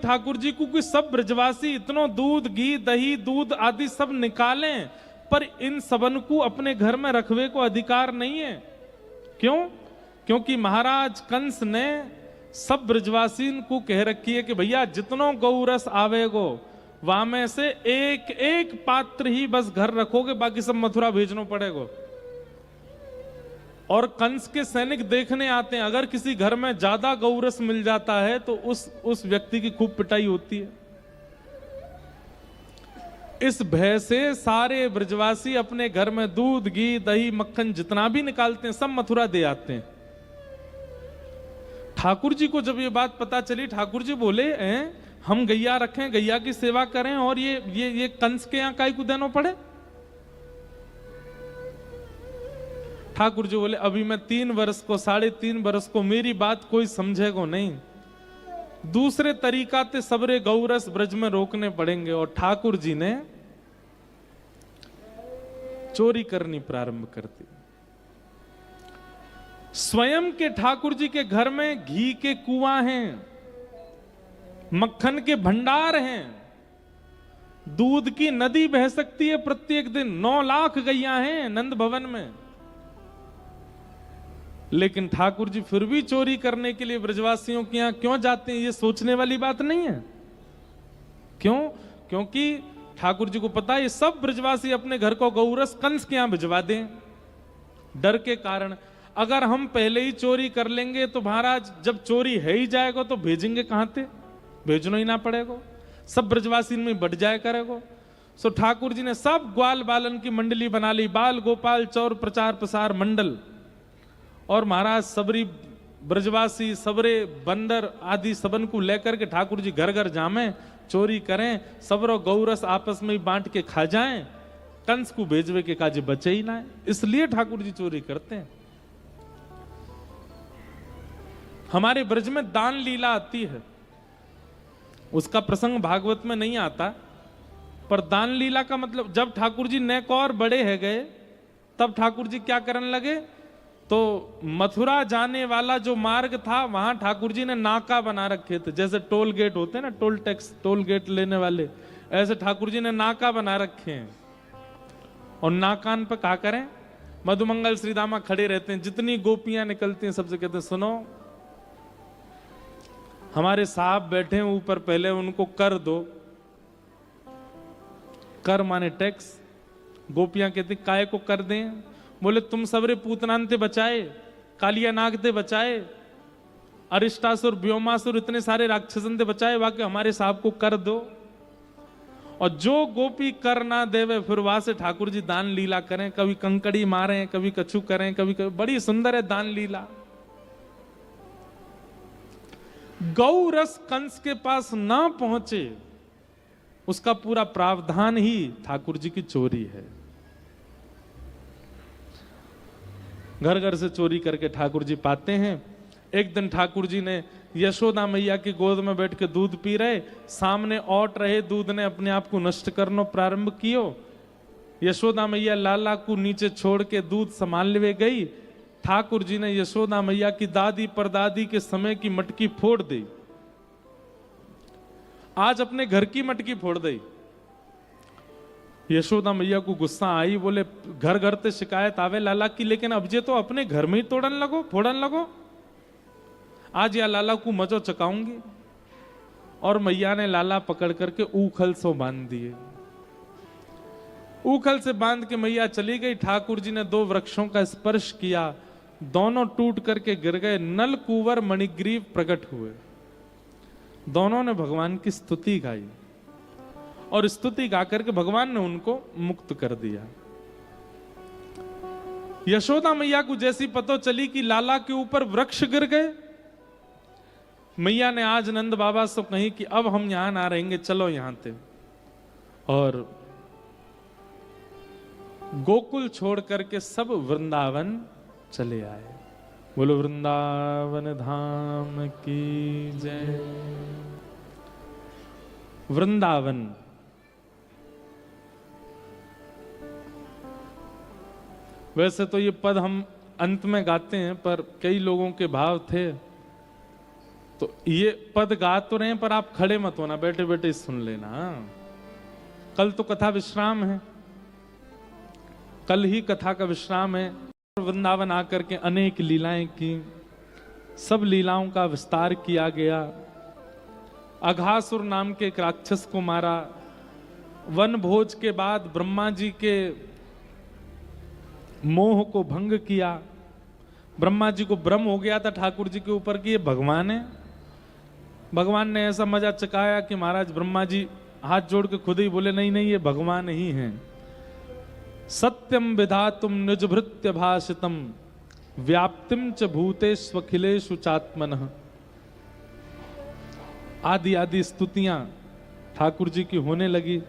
ठाकुर जी को कि सब ब्रजवासी इतनो दूध घी दही दूध आदि सब निकालें, पर इन सबन को अपने घर में रखवे को अधिकार नहीं है। क्यों? क्योंकि महाराज कंस ने सब ब्रजवासी को कह रखी है कि भैया जितनो गौरस आवेगो वहां में से एक एक पात्र ही बस घर रखोगे, बाकी सब मथुरा भेजना पड़ेगा। और कंस के सैनिक देखने आते हैं, अगर किसी घर में ज्यादा गौरस मिल जाता है तो उस व्यक्ति की खूब पिटाई होती है। इस भय से सारे ब्रजवासी अपने घर में दूध घी दही मक्खन जितना भी निकालते हैं सब मथुरा दे आते हैं। ठाकुर जी को जब ये बात पता चली, ठाकुर जी बोले हम गैया रखें, गैया की सेवा करें, और ये कंस के यहां काई को देना पड़े? ठाकुर जी बोले अभी मैं 3 वर्ष को 3.5 वर्ष को मेरी बात कोई समझेगा नहीं, दूसरे तरीका ते सबरे गौरस ब्रज में रोकने पड़ेंगे। और ठाकुर जी ने चोरी करनी प्रारंभ कर दी। स्वयं के ठाकुर जी के घर में घी के कुआं हैं, मक्खन के भंडार हैं, दूध की नदी बह सकती है प्रत्येक दिन, 9 लाख गैया हैं नंद भवन में। लेकिन ठाकुर जी फिर भी चोरी करने के लिए ब्रजवासियों के यहां क्यों जाते हैं, ये सोचने वाली बात नहीं है। क्यों? क्योंकि ठाकुर जी को पता है ये सब ब्रजवासी अपने घर को गौरस कंस के यहां भिजवा दें, डर के कारण। अगर हम पहले ही चोरी कर लेंगे तो महाराज जब चोरी है ही जाएगा तो भेजेंगे कहां से? भेजना ही ना पड़ेगा, सब ब्रजवासी में बढ़ जाए करेगा। सो ठाकुर जी ने सब ग्वाल बालन की मंडली बना ली, बाल गोपाल चौर प्रचार प्रसार मंडल। और महाराज सबरी ब्रजवासी सबरे बंदर आदि सबन को लेकर के ठाकुर जी घर घर जामे, चोरी करें, सबरो गौरस आपस में ही बांट के खा जाएं, कंस को भेजवे के काज बचे ही ना है। इसलिए ठाकुर जी चोरी करते हैं। हमारे ब्रज में दान लीला आती है, उसका प्रसंग भागवत में नहीं आता, पर दान लीला का मतलब जब ठाकुर जी नेक और बड़े है गए तब ठाकुर जी क्या करने लगे, तो मथुरा जाने वाला जो मार्ग था वहां ठाकुर जी ने नाका बना रखे थे, जैसे टोल गेट होते हैं ना, टोल टैक्स टोल गेट लेने वाले, ऐसे ठाकुर जी ने नाका बना रखे हैं। और नाकान पे क्या करें, मधुमंगल श्रीदामा खड़े रहते हैं, जितनी गोपियां निकलती हैं सबसे कहते हैं सुनो हमारे साहब बैठे हैं ऊपर, पहले उनको कर दो। कर माने टैक्स। गोपियां कहती काय को कर दें? बोले तुम सबरे पूतनांते बचाए, कालिया नाग ते बचाए, अरिष्टासुर व्योमासुर इतने सारे राक्षसन ते बचाए, वाकई हमारे साहब को कर दो। और जो गोपी कर ना देवे फिर वहां से ठाकुर जी दान लीला करें, कभी कंकड़ी मारें, कभी कछु करें, कभी बड़ी सुंदर है दान लीला। गौ रस कंस के पास ना पहुंचे उसका पूरा प्रावधान ही ठाकुर जी की चोरी है। घर घर से चोरी करके ठाकुर जी पाते हैं। एक दिन ठाकुर जी ने यशोदा मैया की गोद में बैठ के दूध पी रहे, सामने औट रहे दूध ने अपने आप को नष्ट करना प्रारंभ कियो। यशोदा मैया लाला को नीचे छोड़ के दूध संभाल ले गई। ठाकुर जी ने यशोदा मैया की दादी परदादी के समय की मटकी फोड़ दी, आज अपने घर की मटकी फोड़ दी। यशोदा मैया को गुस्सा आई, बोले घर घर से शिकायत आवे लाला की, लेकिन अब जे तो अपने घर में ही तोड़न लगो फोड़न लगो, आज या लाला को मजो चकाऊंगी। और मैया ने लाला पकड़ करके ऊखल से बांध दिए। ऊखल से बांध के मैया चली गई। ठाकुर जी ने 2 वृक्षों का स्पर्श किया, दोनों टूट करके गिर गए। नल कुंवर मणिग्रीव प्रकट हुए, दोनों ने भगवान की स्तुति गाई और स्तुति गा करके भगवान ने उनको मुक्त कर दिया। यशोदा मैया को जैसी पता चली कि लाला के ऊपर वृक्ष गिर गए, मैया ने आज नंद बाबा से कही कि अब हम यहां ना रहेंगे, चलो यहां से। और गोकुल छोड़ करके सब वृंदावन चले आए। बोलो वृंदावन धाम की जय। वृंदावन वैसे तो ये पद हम अंत में गाते हैं, पर कई लोगों के भाव थे तो ये पद गा तो रहे हैं, पर आप खड़े मत होना, बैठे बैठे सुन लेना। कल तो कथा विश्राम है, कल ही कथा का विश्राम है। वृंदावन आकर के अनेक लीलाएं की, सब लीलाओं का विस्तार किया गया। अघासुर नाम के एक राक्षस को मारा। वन भोज के बाद ब्रह्मा जी के मोह को भंग किया। ब्रह्मा जी को भ्रम हो गया था ठाकुर जी के ऊपर कि ये भगवान है। भगवान ने ऐसा मजा चकाया कि महाराज ब्रह्मा जी हाथ जोड़ के खुद ही बोले नहीं नहीं ये भगवान ही हैं। सत्यम विधातुम निजभृत्य भाषितम व्याप्तिम च भूतेष्वखिलेषु चात्मनः। आदि आदि स्तुतियां ठाकुर जी की होने लगी।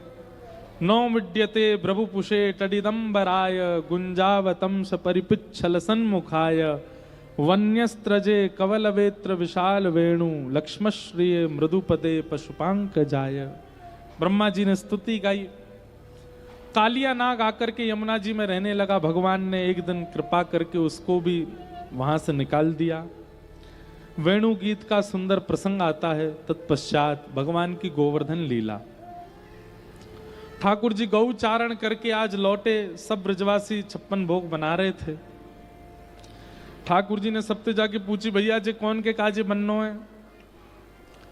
नौ विद्यते प्रभुपुषे टडिदंबराय गुंजावतम स परिपिच्छल सन्मुखाय वन्यस्त्रजे कवलवेत्र विशाल वेणु लक्ष्मश्रिय मृदुपदे पशुपांक जाय। ब्रह्मा जी ने स्तुति गाई। कालिया नाग आकर के यमुना जी में रहने लगा। भगवान ने एक दिन कृपा करके उसको भी वहां से निकाल दिया। वेणु गीत का सुंदर प्रसंग आता है। तत्पश्चात भगवान की गोवर्धन लीला। ठाकुर जी गौ चारण करके आज लौटे। सब ब्रजवासी 56 भोग बना रहे थे। ठाकुर जी ने सबसे जाके पूछी भैया जे कौन के काजे बननो है।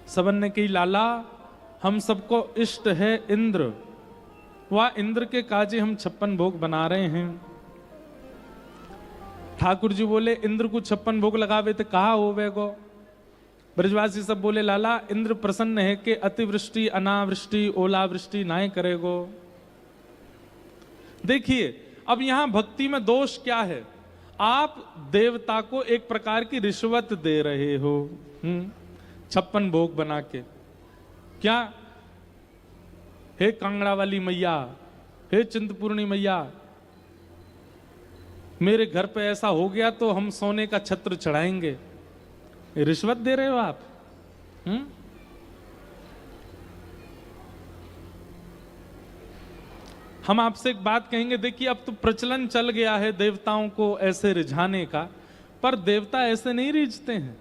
सबन ने कही लाला हम सबको इष्ट है इंद्र, वह इंद्र के काजे हम 56 भोग बना रहे हैं। ठाकुर जी बोले इंद्र को 56 भोग लगावे तो कहा होवे गो। ब्रजवासी सब बोले लाला इंद्र प्रसन्न है कि अतिवृष्टि अनावृष्टि ओलावृष्टि ना करेगो। देखिए अब यहां भक्ति में दोष क्या है। आप देवता को एक प्रकार की रिश्वत दे रहे हो 56 भोग बना के। क्या हे कांगड़ा वाली मैया, हे चिंतपूर्णी मैया, मेरे घर पे ऐसा हो गया तो हम सोने का छत्र चढ़ाएंगे। रिश्वत दे रहे हो आप। हम आपसे एक बात कहेंगे। देखिए अब तो प्रचलन चल गया है देवताओं को ऐसे रिझाने का, पर देवता ऐसे नहीं रिझते हैं।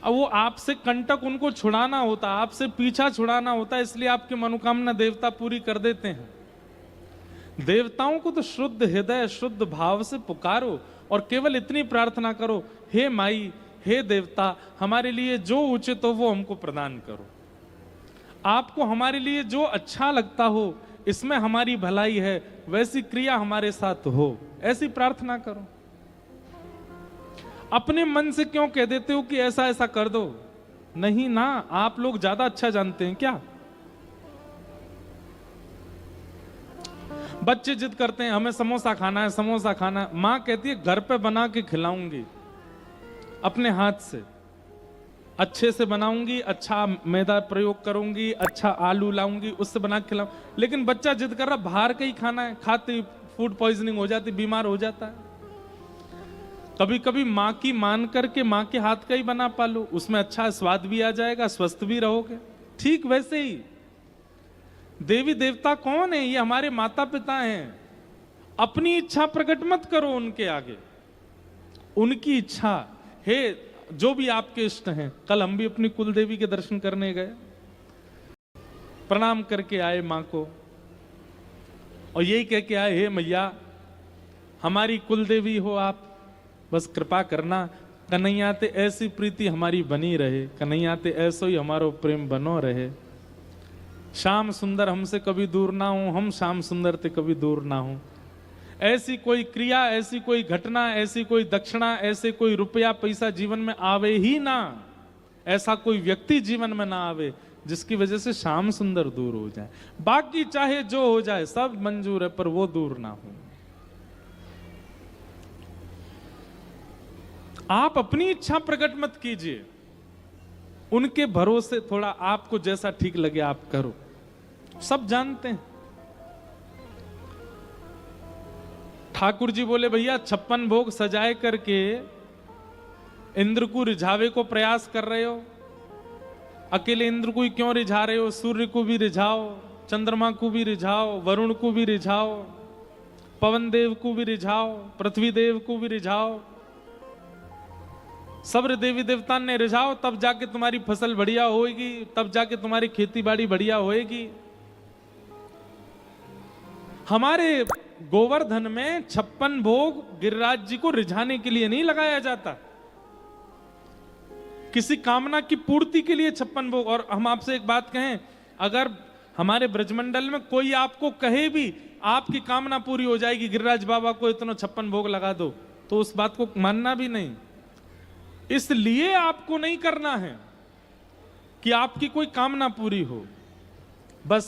अब वो आपसे कंटक उनको छुड़ाना होता, आपसे पीछा छुड़ाना होता, इसलिए आपकी मनोकामना देवता पूरी कर देते हैं। देवताओं को तो शुद्ध हृदय शुद्ध भाव से पुकारो और केवल इतनी प्रार्थना करो, हे माई हे देवता हमारे लिए जो उचित हो वो हमको प्रदान करो। आपको हमारे लिए जो अच्छा लगता हो, इसमें हमारी भलाई है, वैसी क्रिया हमारे साथ हो, ऐसी प्रार्थना करो। अपने मन से क्यों कह देते हो कि ऐसा ऐसा कर दो। नहीं ना, आप लोग ज्यादा अच्छा जानते हैं क्या। बच्चे जिद करते हैं हमें समोसा खाना है समोसा खाना है। मां कहती है घर पे बना के खिलाऊंगी, अपने हाथ से अच्छे से बनाऊंगी, अच्छा मैदा प्रयोग करूंगी, अच्छा आलू लाऊंगी, उससे बना के खिलाऊं। लेकिन बच्चा जिद कर रहा बाहर का ही खाना है, खाते फूड पॉइजनिंग हो जाती, बीमार हो जाता है। कभी कभी माँ की मान करके माँ के हाथ का ही बना पालो, उसमें अच्छा स्वाद भी आ जाएगा, स्वस्थ भी रहोगे। ठीक वैसे ही देवी देवता कौन है, ये हमारे माता पिता हैं। अपनी इच्छा प्रकट मत करो उनके आगे, उनकी इच्छा हे जो भी आपके इष्ट हैं। कल हम भी अपनी कुल देवी के दर्शन करने गए, प्रणाम करके आए मां को और यही कह के आए हे मैया हमारी कुल देवी हो आप, बस कृपा करना। कन्हैया ते ऐसी प्रीति हमारी बनी रहे, कन्हैया ते ऐसो ही हमारो प्रेम बनो रहे। श्याम सुंदर हमसे कभी दूर ना हो, हम श्याम सुंदर ते कभी दूर ना हो। ऐसी कोई क्रिया, ऐसी कोई घटना, ऐसी कोई दक्षिणा, ऐसे कोई रुपया पैसा जीवन में आवे ही ना, ऐसा कोई व्यक्ति जीवन में ना आवे जिसकी वजह से श्याम सुंदर दूर हो जाए। बाकी चाहे जो हो जाए सब मंजूर है, पर वो दूर ना हो। आप अपनी इच्छा प्रकट मत कीजिए, उनके भरोसे थोड़ा आपको जैसा ठीक लगे आप करो। सब जानते हैं। ठाकुर जी बोले भैया 56 भोग सजाए करके इंद्र को रिझावे को प्रयास कर रहे हो। अकेले इंद्र को ही क्यों रिझा रहे हो, सूर्य को भी रिझाओ, चंद्रमा को भी रिझाओ, वरुण को भी रिझाओ, पवन देव को भी रिझाओ, पृथ्वी देव को भी रिझाओ, सब्र देवी देवता ने रिझाओ, तब जाके तुम्हारी फसल बढ़िया होएगी, तब जाके तुम्हारी खेती बाड़ी बढ़िया होएगी। हमारे गोवर्धन में 56 भोग गिरिराज जी को रिझाने के लिए नहीं लगाया जाता, किसी कामना की पूर्ति के लिए 56 भोग। और हम आपसे एक बात कहें, अगर हमारे ब्रजमंडल में कोई आपको कहे भी आपकी कामना पूरी हो जाएगी, गिरिराज बाबा को इतना 56 भोग लगा दो, तो उस बात को मानना भी नहीं। इसलिए आपको नहीं करना है कि आपकी कोई कामना पूरी हो, बस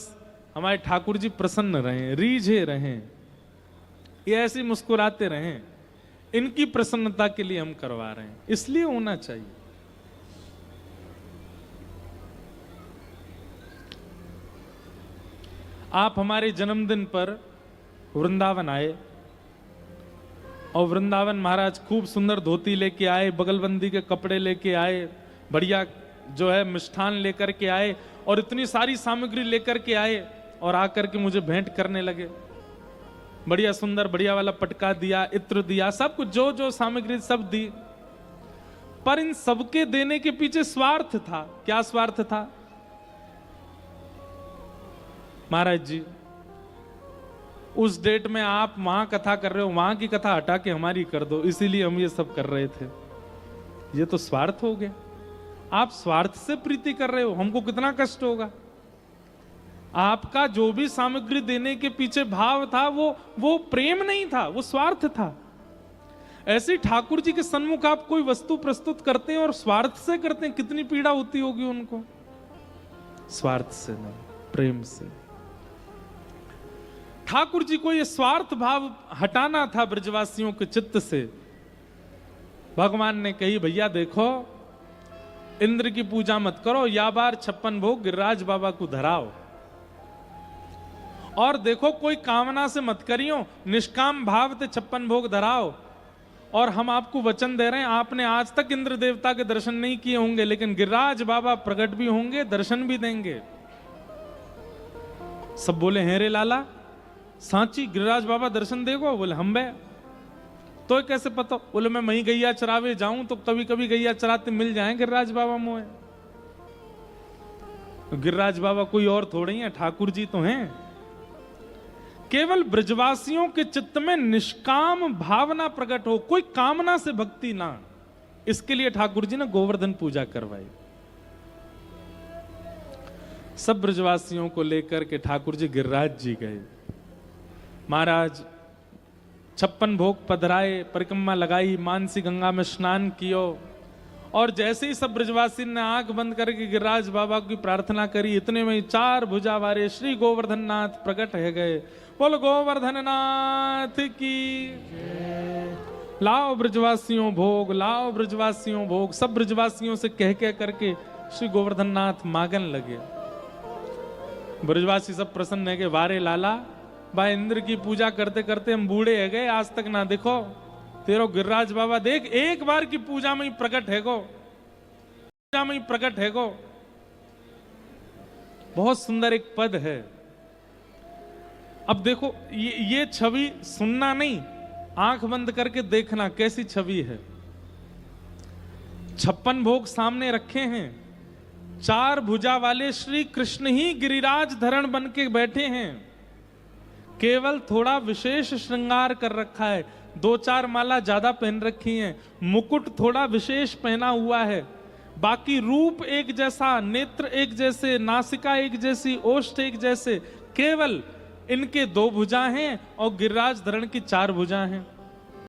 हमारे ठाकुर जी प्रसन्न रहें, रीझे रहें, ये ऐसे मुस्कुराते रहें, इनकी प्रसन्नता के लिए हम करवा रहे हैं, इसलिए होना चाहिए। आप हमारे जन्मदिन पर वृंदावन आए और वृंदावन महाराज खूब सुंदर धोती लेके आए, बगलबंदी के कपड़े लेके आए, बढ़िया जो है मिष्ठान लेकर के आए और इतनी सारी सामग्री लेकर के आए और आकर के मुझे भेंट करने लगे। बढ़िया सुंदर बढ़िया वाला पटका दिया, इत्र दिया, सब कुछ जो जो सामग्री सब दी। पर इन सबके देने के पीछे स्वार्थ था। क्या स्वार्थ था? महाराज जी उस डेट में आप वहां कथा कर रहे हो, वहां की कथा हटा के हमारी कर दो, इसीलिए हम ये सब कर रहे थे। ये तो स्वार्थ हो गया। आप स्वार्थ से प्रीति कर रहे हो, हमको कितना कष्ट होगा। आपका जो भी सामग्री देने के पीछे भाव था वो प्रेम नहीं था, वो स्वार्थ था। ऐसे ठाकुर जी के सन्मुख आप कोई वस्तु प्रस्तुत करते हैं और स्वार्थ से करते हैं, कितनी पीड़ा होती होगी उनको। स्वार्थ से नहीं, प्रेम से। ठाकुर जी को यह स्वार्थ भाव हटाना था ब्रजवासियों के चित्त से। भगवान ने कही, भैया देखो, इंद्र की पूजा मत करो, या बार 56 भोग गिरिराज बाबा को धराओ, और देखो कोई कामना से मत करियो, निष्काम भाव से 56 भोग धराओ। और हम आपको वचन दे रहे हैं, आपने आज तक इंद्र देवता के दर्शन नहीं किए होंगे, लेकिन गिरिराज बाबा प्रकट भी होंगे, दर्शन भी देंगे। सब बोले, हैं रे लाला, सांची गिरिराज बाबा दर्शन देगो? बोले, हम बे। तो कैसे पता? बोले, मैं वहीं गैया चरावे जाऊं तो कभी कभी गैया चराते मिल जाएं गिरिराज बाबा मोए। गिरिराज बाबा कोई और थोड़े ही हैं, ठाकुर जी तो हैं। केवल ब्रजवासियों के चित्त में निष्काम भावना प्रकट हो, कोई कामना से भक्ति ना, इसके लिए ठाकुर जी ने गोवर्धन पूजा करवाई। सब ब्रजवासियों को लेकर के ठाकुर जी गिरिराज जी गए। महाराज 56 भोग पधराए, परिक्रमा लगाई, मानसी गंगा में स्नान कियो, और जैसे ही सब ब्रजवासी ने आंख बंद करके गिरिराज बाबा की प्रार्थना करी, इतने में 4 भुजा वाले श्री गोवर्धन नाथ प्रकट है गए। बोल गोवर्धन नाथ की। लाओ ब्रजवासियों भोग, लाओ ब्रजवासियों भोग। सब ब्रजवासियों से कह कह करके श्री गोवर्धन नाथ मांगन लगे। ब्रजवासी सब प्रसन्न है कि वारे लाला, भाई इंद्र की पूजा करते करते हम बूढ़े है गए, आज तक ना देखो तेरो गिरिराज बाबा, देख एक बार की पूजा में ही प्रकट है गो, पूजा में ही प्रकट है गो। बहुत सुंदर एक पद है। अब देखो ये छवि सुनना नहीं, आंख बंद करके देखना कैसी छवि है। 56 भोग सामने रखे हैं, 4 भुजा वाले श्री कृष्ण ही गिरिराज धरण बन के बैठे हैं। केवल थोड़ा विशेष श्रृंगार कर रखा है, 2-4 माला ज्यादा पहन रखी हैं, मुकुट थोड़ा विशेष पहना हुआ है, बाकी रूप एक जैसा, नेत्र एक जैसे, नासिका एक जैसी, ओष्ठ एक जैसे। केवल इनके 2 भुजा हैं और गिरिराज धरण की 4 भुजा हैं।